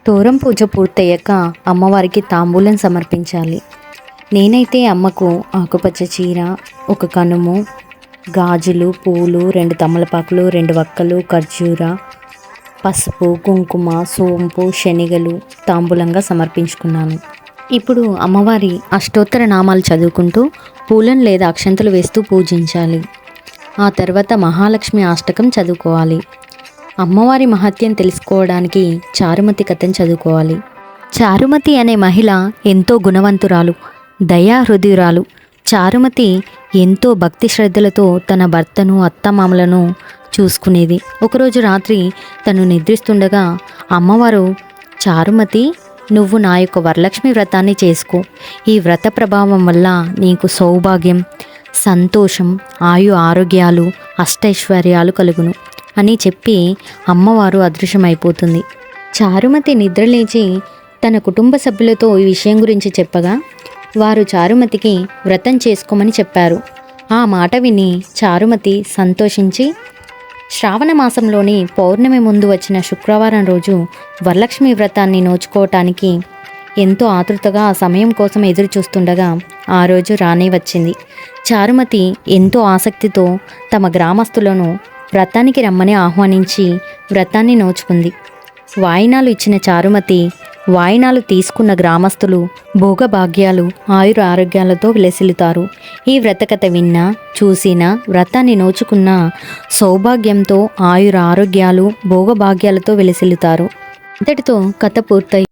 తోరం పూజ పూర్తయ్యాక అమ్మవారికి తాంబూలం సమర్పించాలి. నేనైతే అమ్మకు ఆకుపచ్చ చీర, ఒక కనుము, గాజులు, పూలు, 2 తమలపాకులు, 2 వక్కలు, ఖర్జూర, పసుపు, కుంకుమ, సోంపు, శనగలు తాంబూలంగా సమర్పించుకున్నాను. ఇప్పుడు అమ్మవారి అష్టోత్తర నామాలు చదువుకుంటూ పూలను లేదా అక్షంతలు వేస్తూ పూజించాలి. ఆ తర్వాత మహాలక్ష్మి అష్టకం చదువుకోవాలి. అమ్మవారి మహత్యం తెలుసుకోవడానికి చారుమతి కథను చదువుకోవాలి. చారుమతి అనే మహిళ ఎంతో గుణవంతురాలు, దయాహృదయురాలు. చారుమతి ఎంతో భక్తి శ్రద్ధలతో తన భర్తను, అత్తమామలను చూసుకునేది. ఒకరోజు రాత్రి తను నిద్రిస్తుండగా అమ్మవారు, చారుమతి, నువ్వు నా యొక్క వరలక్ష్మి వ్రతాన్ని చేసుకో. ఈ వ్రత ప్రభావం వల్ల నీకు సౌభాగ్యం, సంతోషం, ఆయు ఆరోగ్యాలు, అష్టైశ్వర్యాలు కలుగును అని చెప్పి అమ్మవారు అదృశ్యమైపోతుంది. చారుమతి నిద్రలేచి తన కుటుంబ సభ్యులతో ఈ విషయం గురించి చెప్పగా వారు చారుమతికి వ్రతం చేసుకోమని చెప్పారు. ఆ మాట విని చారుమతి సంతోషించి శ్రావణ మాసంలోని పౌర్ణమి ముందు వచ్చిన శుక్రవారం రోజు వరలక్ష్మి వ్రతాన్ని నోచుకోవటానికి ఎంతో ఆతృతగా ఆ సమయం కోసం ఎదురు చూస్తుండగా ఆ రోజు రానే వచ్చింది. చారుమతి ఎంతో ఆసక్తితో తమ గ్రామస్తులను వ్రతానికి రమ్మని ఆహ్వానించి వ్రతాన్ని నోచుకుంది. వాయినాలు ఇచ్చిన చారుమతి, వాయినాలు తీసుకున్న గ్రామస్తులు భోగభాగ్యాలు, ఆయుర ఆరోగ్యాలతో విలసిల్లుతారు. ఈ వ్రతకథ విన్నా, చూసినా, వ్రతాన్ని నోచుకున్న సౌభాగ్యంతో, ఆయుర ఆరోగ్యాలు, భోగభాగ్యాలతో విలసిల్లుతారు. అంతటితో కథ పూర్తయి